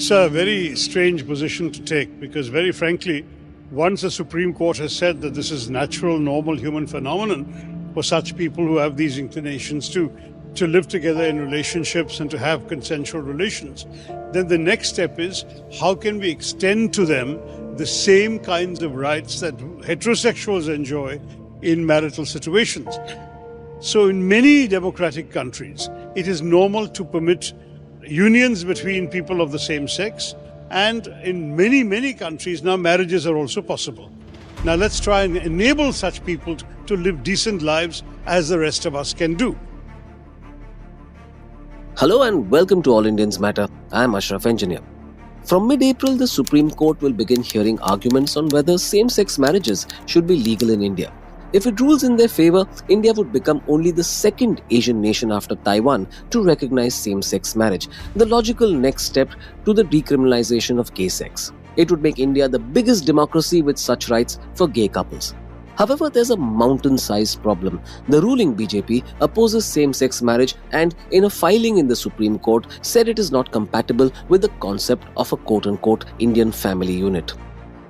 It's a very strange position to take because, very frankly, once the Supreme Court has said that this is natural, normal human phenomenon for such people who have these inclinations to live together in relationships and to have consensual relations, then the next step is how can we extend to them the same kinds of rights that heterosexuals enjoy in marital situations. So in many democratic countries, it is normal to permit unions between people of the same sex, and in many, many countries now marriages are also possible. Now let's try and enable such people to live decent lives as the rest of us can do. Hello and welcome to All Indians Matter. I am Ashraf Engineer. From mid-April, the Supreme Court will begin hearing arguments on whether same-sex marriages should be legal in India. If it rules in their favor, India would become only the second Asian nation after Taiwan to recognize same-sex marriage, the logical next step to the decriminalization of gay sex. It would make India the biggest democracy with such rights for gay couples. However, there's a mountain-sized problem. The ruling BJP opposes same-sex marriage and, in a filing in the Supreme Court, said it is not compatible with the concept of a quote-unquote Indian family unit.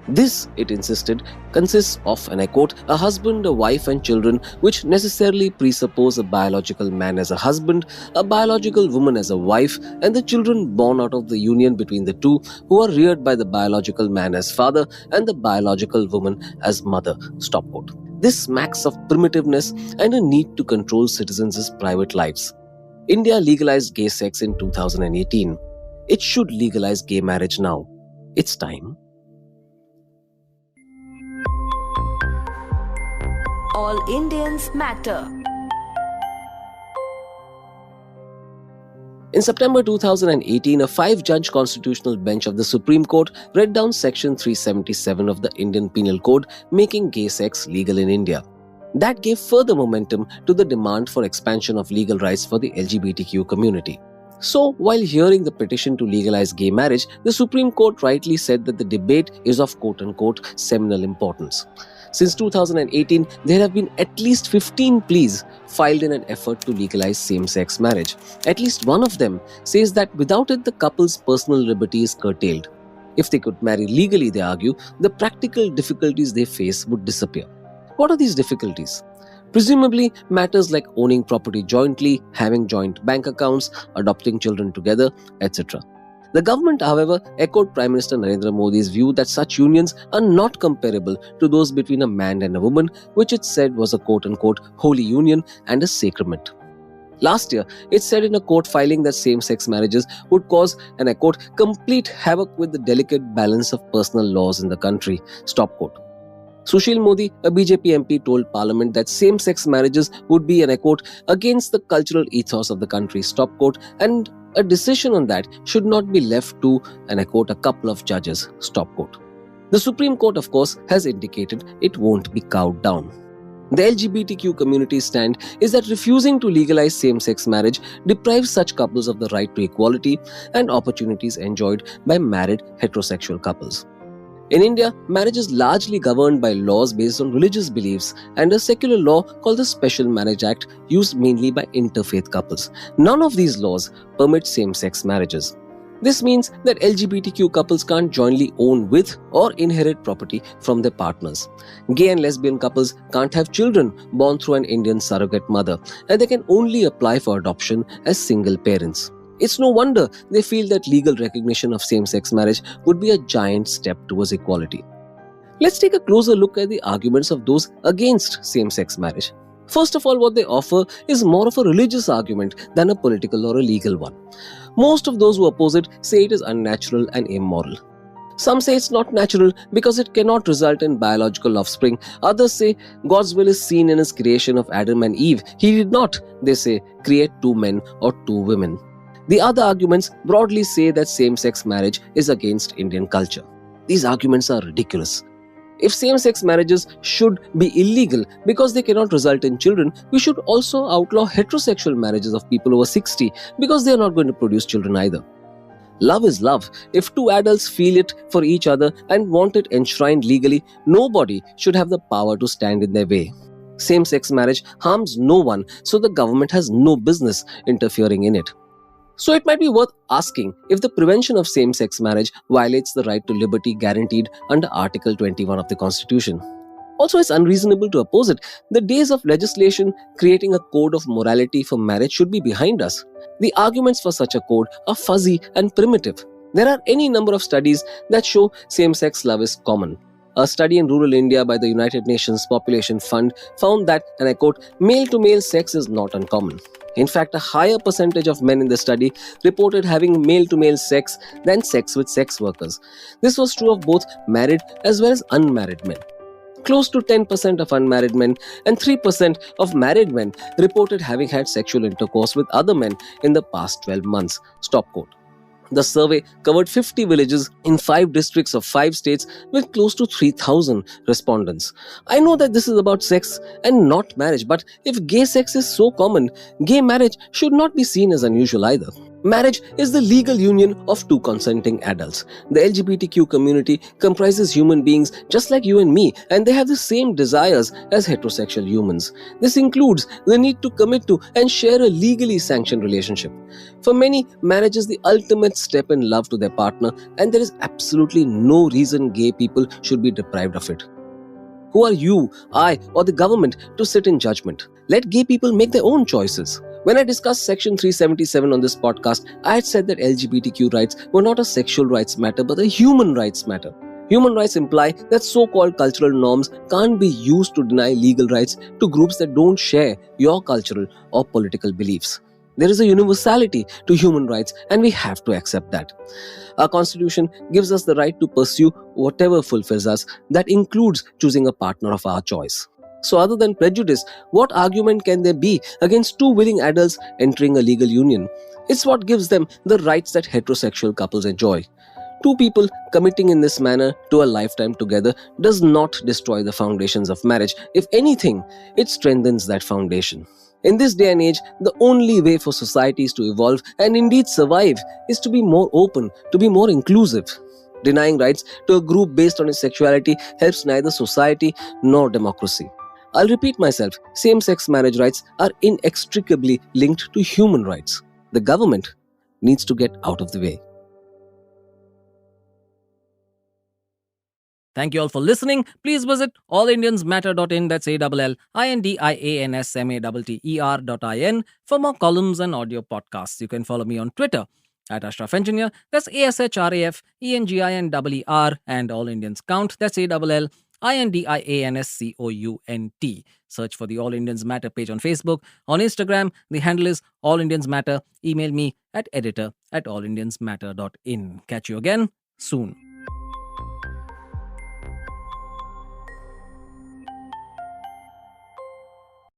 This, it insisted, consists of, and I quote, a husband, a wife and children which necessarily presuppose a biological man as a husband, a biological woman as a wife, and the children born out of the union between the two who are reared by the biological man as father and the biological woman as mother. Stop quote. This smacks of primitiveness and a need to control citizens' private lives. India legalized gay sex in 2018. It should legalize gay marriage now. It's time. All Indians Matter. In September 2018, a 5-judge constitutional bench of the Supreme Court read down Section 377 of the Indian Penal Code, making gay sex legal in India. That gave further momentum to the demand for expansion of legal rights for the LGBTQ community. So, while hearing the petition to legalize gay marriage, the Supreme Court rightly said that the debate is of quote-unquote seminal importance. Since 2018, there have been at least 15 pleas filed in an effort to legalize same-sex marriage. At least one of them says that without it, the couple's personal liberty is curtailed. If they could marry legally, they argue, the practical difficulties they face would disappear. What are these difficulties? Presumably, matters like owning property jointly, having joint bank accounts, adopting children together, etc. The government, however, echoed Prime Minister Narendra Modi's view that such unions are not comparable to those between a man and a woman, which it said was a quote-unquote holy union and a sacrament. Last year, it said in a court filing that same-sex marriages would cause, and I quote, complete havoc with the delicate balance of personal laws in the country. Stop quote. Sushil Modi, a BJP MP, told Parliament that same-sex marriages would be, and I quote, against the cultural ethos of the country. Stop quote. And a decision on that should not be left to, and I quote, a couple of judges. Stop quote. The Supreme Court, of course, has indicated it won't be cowed down. The LGBTQ community's stand is that refusing to legalize same-sex marriage deprives such couples of the right to equality and opportunities enjoyed by married heterosexual couples. In India, marriage is largely governed by laws based on religious beliefs and a secular law called the Special Marriage Act used mainly by interfaith couples. None of these laws permit same-sex marriages. This means that LGBTQ couples can't jointly own with or inherit property from their partners. Gay and lesbian couples can't have children born through an Indian surrogate mother, and they can only apply for adoption as single parents. It's no wonder they feel that legal recognition of same-sex marriage would be a giant step towards equality. Let's take a closer look at the arguments of those against same-sex marriage. First of all, what they offer is more of a religious argument than a political or a legal one. Most of those who oppose it say it is unnatural and immoral. Some say it's not natural because it cannot result in biological offspring. Others say God's will is seen in his creation of Adam and Eve. He did not, they say, create 2 men or 2 women. The other arguments broadly say that same-sex marriage is against Indian culture. These arguments are ridiculous. If same-sex marriages should be illegal because they cannot result in children, we should also outlaw heterosexual marriages of people over 60 because they are not going to produce children either. Love is love. If 2 adults feel it for each other and want it enshrined legally, nobody should have the power to stand in their way. Same-sex marriage harms no one, so the government has no business interfering in it. So it might be worth asking if the prevention of same-sex marriage violates the right to liberty guaranteed under Article 21 of the Constitution. Also, it's unreasonable to oppose it. The days of legislation creating a code of morality for marriage should be behind us. The arguments for such a code are fuzzy and primitive. There are any number of studies that show same-sex love is common. A study in rural India by the United Nations Population Fund found that, and I quote, male-to-male sex is not uncommon. In fact, a higher percentage of men in the study reported having male-to-male sex than sex with sex workers. This was true of both married as well as unmarried men. Close to 10% of unmarried men and 3% of married men reported having had sexual intercourse with other men in the past 12 months. Stop quote. The survey covered 50 villages in 5 districts of 5 states with close to 3,000 respondents. I know that this is about sex and not marriage, but if gay sex is so common, gay marriage should not be seen as unusual either. Marriage is the legal union of two consenting adults. The LGBTQ community comprises human beings just like you and me, and they have the same desires as heterosexual humans. This includes the need to commit to and share a legally sanctioned relationship. For many, marriage is the ultimate step in love to their partner, and there is absolutely no reason gay people should be deprived of it. Who are you, I, or the government to sit in judgment? Let gay people make their own choices. When I discussed Section 377 on this podcast, I had said that LGBTQ rights were not a sexual rights matter but a human rights matter. Human rights imply that so-called cultural norms can't be used to deny legal rights to groups that don't share your cultural or political beliefs. There is a universality to human rights, and we have to accept that. Our Constitution gives us the right to pursue whatever fulfills us. That includes choosing a partner of our choice. So other than prejudice, what argument can there be against two willing adults entering a legal union? It's what gives them the rights that heterosexual couples enjoy. Two people committing in this manner to a lifetime together does not destroy the foundations of marriage. If anything, it strengthens that foundation. In this day and age, the only way for societies to evolve and indeed survive is to be more open, to be more inclusive. Denying rights to a group based on its sexuality helps neither society nor democracy. I'll repeat myself, same-sex marriage rights are inextricably linked to human rights. The government needs to get out of the way. Thank you all for listening. Please visit allindiansmatter.in, that's ALLINDIANSMATTER.in for more columns and audio podcasts. You can follow me on Twitter at Ashraf Engineer, that's ASHRAFENGINER, and All Indians Count, that's ALLINDIANSCOUNT. Search for the All Indians Matter page on Facebook. On Instagram, the handle is All Indians Matter. Email me at editor@allindiansmatter.in. Catch you again soon.